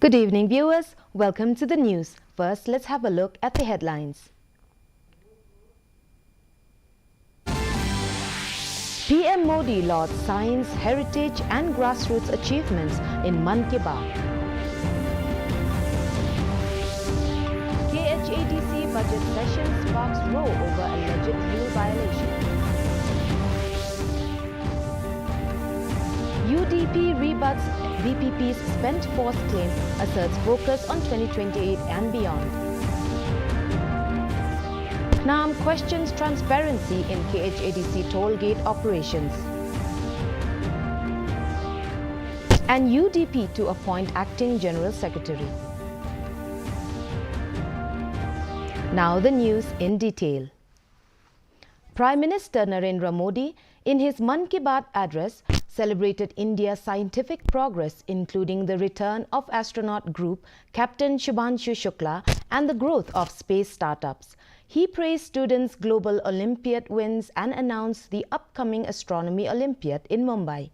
Good evening, viewers. Welcome to the news. First, let's have a look at the headlines. PM Modi lauds science, heritage and grassroots achievements in Man Ki Baat. KHADC budget session sparks row over alleged rule violation. UDP rebuts VPP's spent force claim, asserts focus on 2028 and beyond. NAM questions transparency in KHADC toll gate operations. And UDP to appoint acting General Secretary. Now the news in detail. Prime Minister Narendra Modi, in his Man Ki Baat address, celebrated India's scientific progress, including the return of astronaut group Captain Shubhanshu Shukla and the growth of space startups. He praised students' global Olympiad wins and announced the upcoming Astronomy Olympiad in Mumbai.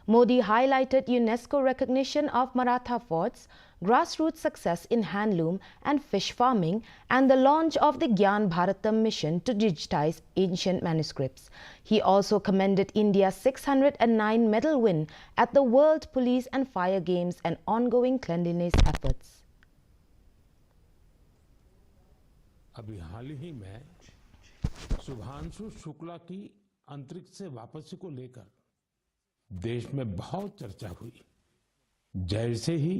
Modi highlighted UNESCO recognition of Maratha forts, grassroots success in handloom and fish farming, and the launch of the Gyan Bharatam mission to digitize ancient manuscripts. He also commended India's 609 medal win at the World Police and Fire Games and ongoing cleanliness efforts. अभी हाल ही में शुभांशु शुक्ला की अंतरिक्ष से वापसी को लेकर देश में बहुत चर्चा हुई। जैसे ही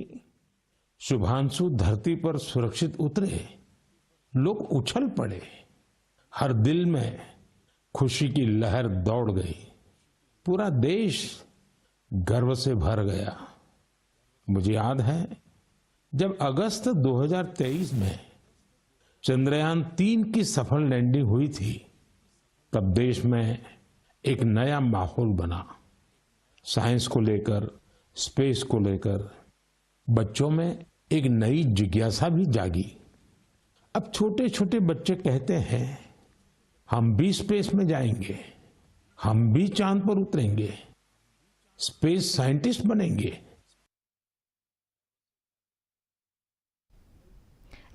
शुभांशु धरती पर सुरक्षित उतरे, लोग उछल पड़े। हर दिल में खुशी की लहर दौड़ गई। पूरा देश गर्व से भर गया। मुझे याद है जब अगस्त 2023 में चंद्रयान 3 की सफल लैंडिंग हुई थी, तब देश में एक नया माहौल बना। साइंस को लेकर, स्पेस को लेकर बच्चों में एक नई जिज्ञासा भी जागी। अब छोटे छोटे बच्चे कहते हैं, हम भी स्पेस में जाएंगे, हम भी चांद पर उतरेंगे, स्पेस साइंटिस्ट बनेंगे।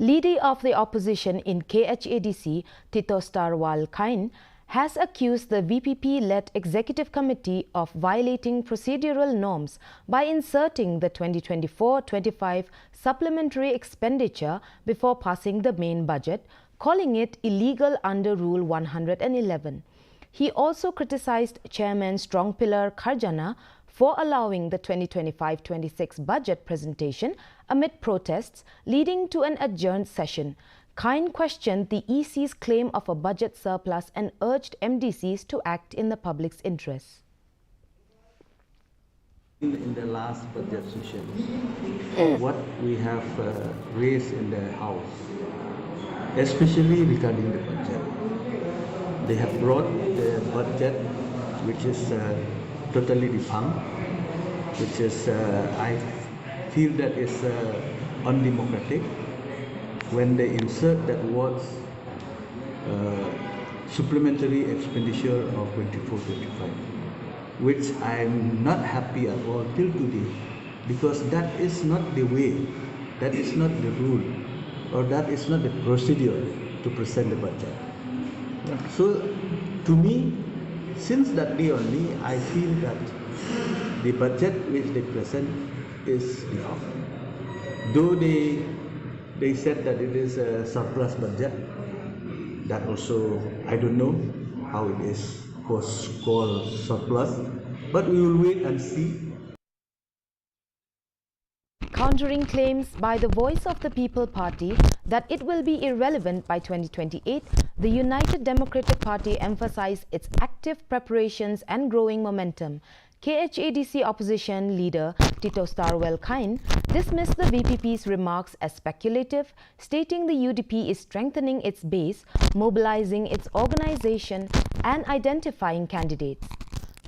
Leader of the opposition in KHADC, Tito Starwal Kain, has accused the VPP-led executive committee of violating procedural norms by inserting the 2024-25 supplementary expenditure before passing the main budget, calling it illegal under Rule 111. He also criticized Chairman Strongpillar Kharjana for allowing the 2025-26 budget presentation amid protests, leading to an adjourned session. Kain questioned the EC's claim of a budget surplus and urged MDCs to act in the public's interest. In the last budget session, what we have raised in the House, especially regarding the budget, they have brought the budget which is totally defunct, which is, I feel that is undemocratic. When they insert that words, supplementary expenditure of 24-25, which I am not happy at all till today, because that is not the way, that is not the rule, or that is not the procedure to present the budget. So, to me, since that day only, I feel that the budget which they present is defunct. Though they said that it is a surplus budget, that also I don't know how it is called surplus, but we will wait and see. Countering claims by the Voice of the People Party that it will be irrelevant by 2028, the United Democratic Party emphasized its active preparations and growing momentum. KHADC opposition leader Tito Starwal Kain dismissed the VPP's remarks as speculative, stating the UDP is strengthening its base, mobilizing its organization and identifying candidates.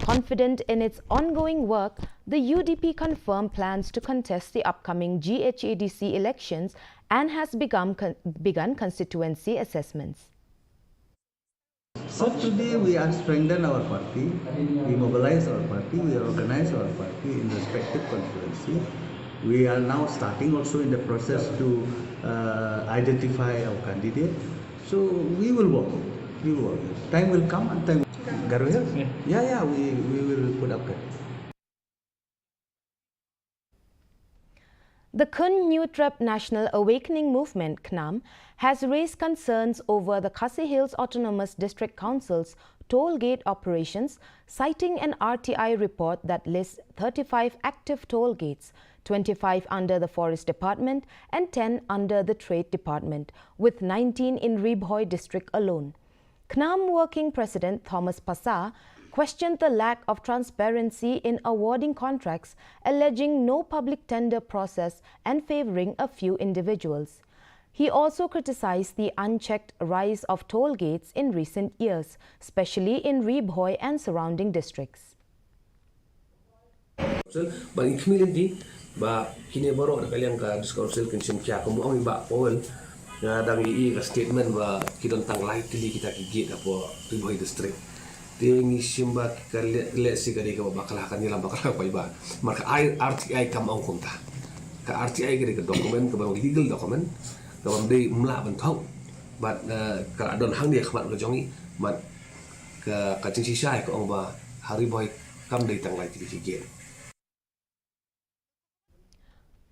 Confident in its ongoing work, the UDP confirmed plans to contest the upcoming GHADC elections and has begun constituency assessments. So today we are strengthen our party, we mobilize our party, we organize our party in respective constituency, We are now starting also in the process to identify our candidate. So we will work. We will work. Time will come and time. Garuhel? Yeah, we will put up that. The Khun Nutrep National Awakening Movement, KNAM, has raised concerns over the Khasi Hills Autonomous District Council's toll gate operations, citing an RTI report that lists 35 active toll gates, 25 under the Forest Department and 10 under the Trade Department, with 19 in Ribhoi district alone. KNAM Working President Thomas Pasa questioned the lack of transparency in awarding contracts, alleging no public tender process and favoring a few individuals. He also criticized the unchecked rise of toll gates in recent years, especially in Ribhoi and surrounding districts. But in community, ba kini baru ada kalian ka discouncil kinsin kya kamu ang ba Paul na dangi i statement ba kidon tang light tili kita gigit apo Ribhoi district. Tingi simba kale si kadi ka bakal kan nila bakal pa iba. Marka RTI kam ang kumta. Ka RTI gari ka dokumen ka bang legal document ka bang day mula bantong. But ka adon hang dia khamat ka jongi mat ka kacing sisai ko ang ba Ribhoi kam day tang light tili gigit.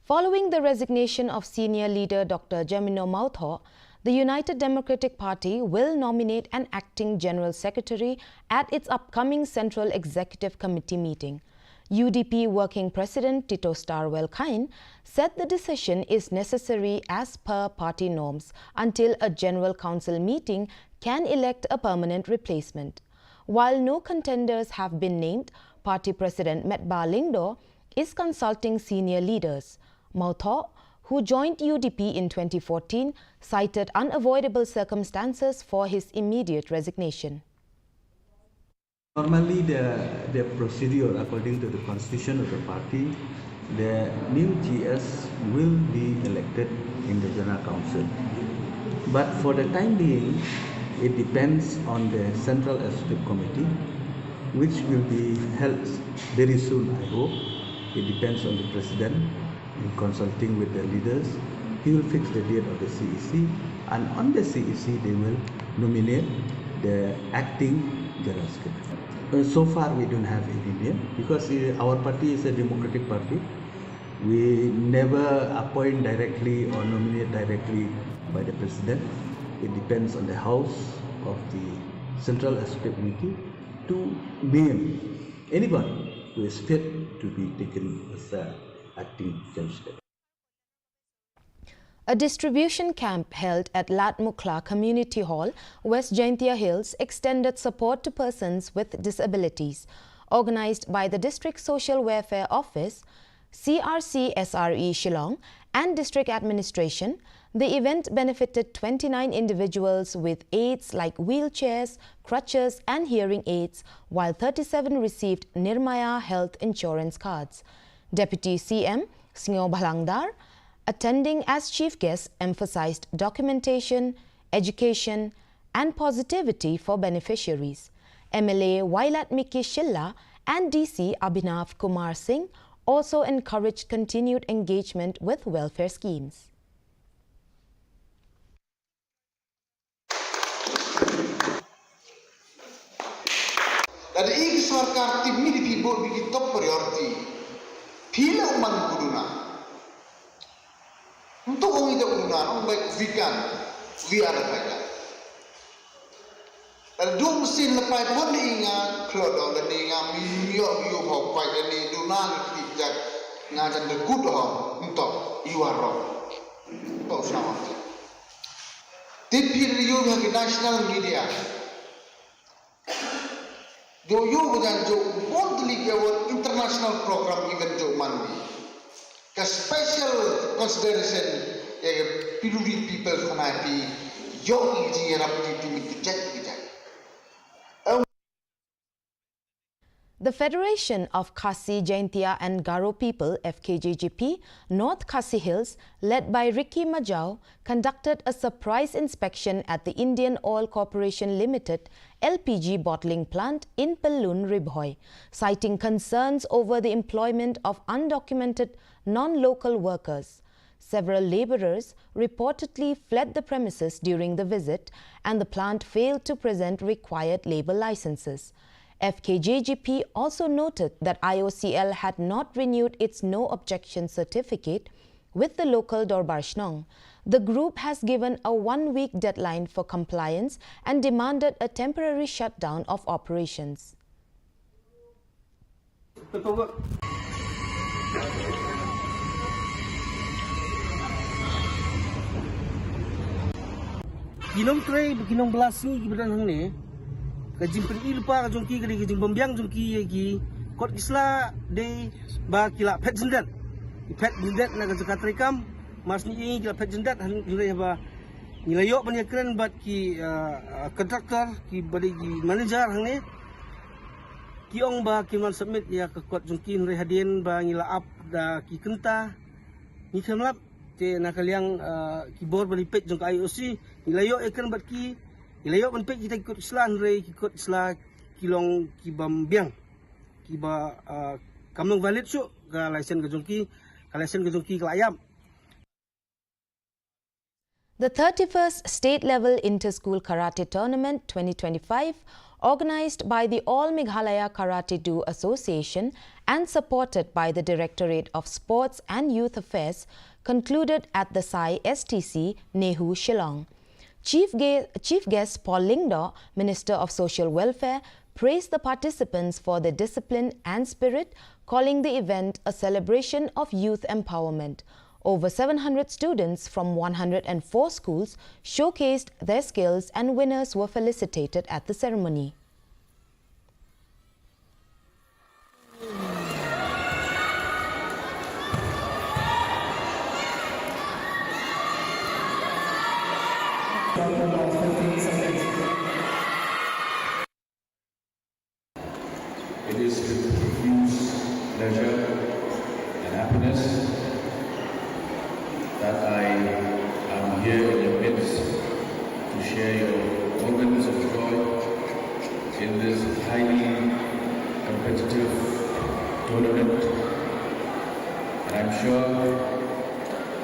Following the resignation of senior leader Dr. Jamino Mautho, the United Democratic Party will nominate an acting General Secretary at its upcoming Central Executive Committee meeting. UDP Working President Tito Starwell Kine said the decision is necessary as per party norms until a General Council meeting can elect a permanent replacement. While no contenders have been named, Party President Metba Lingdo is consulting senior leaders. Mautho, who joined UDP in 2014, cited unavoidable circumstances for his immediate resignation. Normally, the procedure according to the constitution of the party, the new GS will be elected in the General Council. But for the time being, it depends on the Central Executive Committee, which will be held very soon, I hope. It depends on the President. In consulting with the leaders, he will fix the date of the CEC, and on the CEC they will nominate the acting General Secretary. So far we don't have any name because our party is a democratic party. We never appoint directly or nominate directly by the President. It depends on the House of the Central Executive Committee to name anyone who is fit to be taken as acting General Secretary. A distribution camp held at Lat Mukla Community Hall, West Jaintia Hills, extended support to persons with disabilities. Organized by the District Social Welfare Office, CRC SRE Shillong and District Administration, the event benefited 29 individuals with aids like wheelchairs, crutches and hearing aids, while 37 received Nirmaya health insurance cards. Deputy CM Singo Bhalangdar, attending as chief guest, emphasized documentation, education and positivity for beneficiaries. MLA Wailat Miki Shilla and DC Abhinav Kumar Singh also encouraged continued engagement with welfare schemes. Dari ig sarkar tim ni di bo bigi top priority. Pila umang guduna. Untuk orang itu guduna, orang baik vegan, via ada kaya. Dan dua mesin lepas pun diingat, kalau dan diingat mio hok baik dan di duna kita ngajar dekut hok untuk iwarok. Tahu sama. Tipi review bagi national media. जो यो वजह जो बहुत लिखे वो international programme even जो मानवी का special consideration ये पिरुरी पीपल खनापी जो इजी रप्ती to me to check it The Federation of Khasi, Jaintia and Garo People, FKJGP, North Khasi Hills, led by Ricky Majau, conducted a surprise inspection at the Indian Oil Corporation Limited LPG bottling plant in Pellun, Ribhoi, citing concerns over the employment of undocumented non-local workers. Several labourers reportedly fled the premises during the visit, and the plant failed to present required labour licenses. FKJGP also noted that IOCL had not renewed its no objection certificate with the local Dorbarshnong. The group has given a 1-week deadline for compliance and demanded a temporary shutdown of operations. Ginong tray, ginong belasi, gibadan hang ne. Kajing peri lupa kajongki kali kajing bombyang jongki yagi kot isla de ba kila pet jendat na kajaka trekam mas ni kila pet jendat han nilai ba nilayok ban yakran bat ki kontraktor ki badi manager hang ne kiong ba kiman submit ya ke kot jongki nilai hadien ba ngila up da ki kenta ni kemlap te nakaliang keyboard bali pet jong IOC nilayok yakran bat ki Ilayok man pek kita ikut Islam rei ikut Islam kilong kibambiang kiba kamong valid su ka license kajongki kelayam. The 31st State Level Inter-School Karate Tournament 2025, organized by the All Meghalaya Karate Do Association and supported by the Directorate of Sports and Youth Affairs, concluded at the Sai STC, Nehu, Shillong. Chief Guest Paul Lingdaw, Minister of Social Welfare, praised the participants for their discipline and spirit, calling the event a celebration of youth empowerment. Over 700 students from 104 schools showcased their skills, and winners were felicitated at the ceremony. It is with profuse pleasure and happiness that I am here in your midst to share your moments of joy in this highly competitive tournament. And I'm sure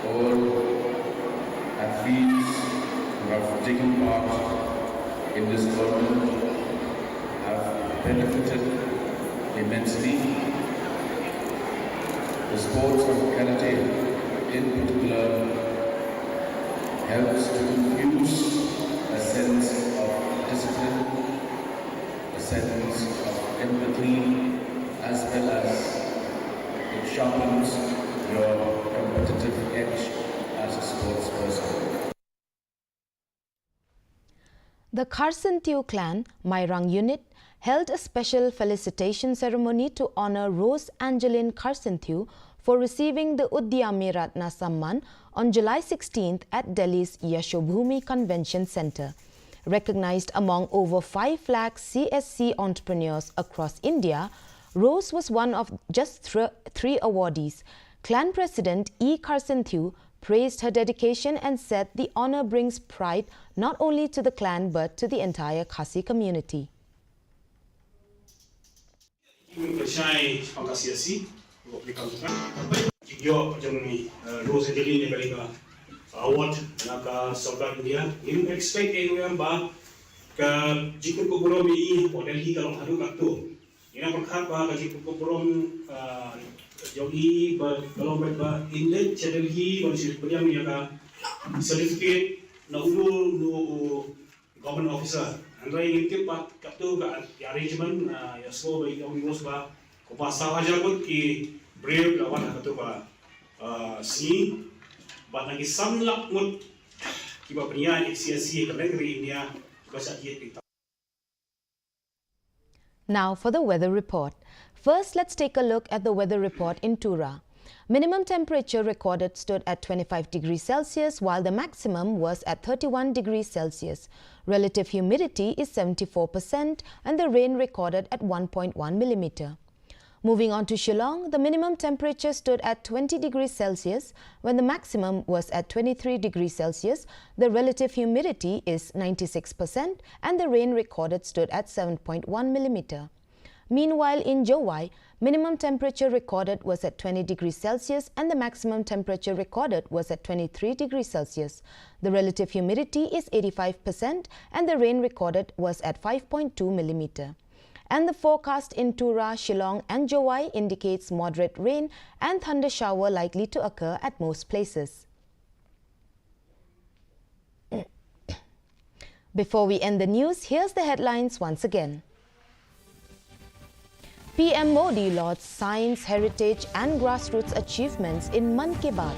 all athletes who have taken part in this tournament have benefited immensely. The sports of karate in particular helps to infuse a sense of discipline, a sense of empathy, as well as it sharpens your competitive edge as a sports person. The Kharsantiu clan, Mairang unit, held a special felicitation ceremony to honor Rose Angeline Kharsantiu for receiving the Udyami Ratna Samman on July 16th at Delhi's Yashobhumi Convention Centre. Recognized among over 5 lakh CSC entrepreneurs across India, Rose was one of just 3 awardees. Clan President E. Kharsantiu praised her dedication and said the honor brings pride not only to the clan but to the entire Khasi community. Percaya pangkasiasi, publikan jika macam ni Rose Angeline yang mereka award nak saudara India, ini expect yang bah ke jika program ini model ini kalau ada waktu, ini berkat bah jika program jadi kalau mereka India channel ini masih berjam ni ka certificate na ulu government officer. Andai ingin pat kaptu ka arrangement ya semua bagi kami ba ko pasal aja pun ki brave lawan kaptu ba si ba nagi samlak mut ki ba pria CSC ka negeri India basa kita. Now for the weather report. First, let's take a look at the weather report in Tura. Minimum temperature recorded stood at 25 degrees Celsius, while the maximum was at 31 degrees Celsius. Relative humidity is 74%, and the rain recorded at 1.1 millimeter. Moving on to Shillong, the minimum temperature stood at 20 degrees Celsius, when the maximum was at 23 degrees Celsius. The relative humidity is 96%, and the rain recorded stood at 7.1 millimeter. Meanwhile, in Jowai, minimum temperature recorded was at 20 degrees Celsius and the maximum temperature recorded was at 23 degrees Celsius. The relative humidity is 85% and the rain recorded was at 5.2 millimeter. And the forecast in Tura, Shillong and Jowai indicates moderate rain and thunder shower likely to occur at most places. Before we end the news, here's the headlines once again. PM Modi lauds science, heritage and grassroots achievements in Man Ki Baat.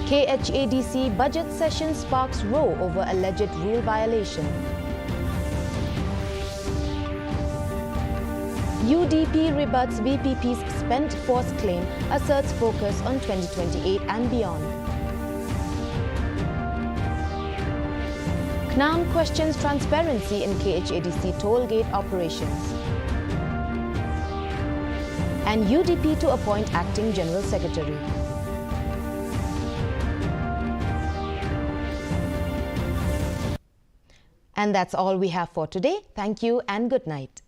KHADC budget session sparks row over alleged rule violation. UDP rebuts VPP's spent force claim, asserts focus on 2028 and beyond. CNAM questions transparency in KHADC toll gate operations. And UDP to appoint acting General Secretary. And that's all we have for today. Thank you and good night.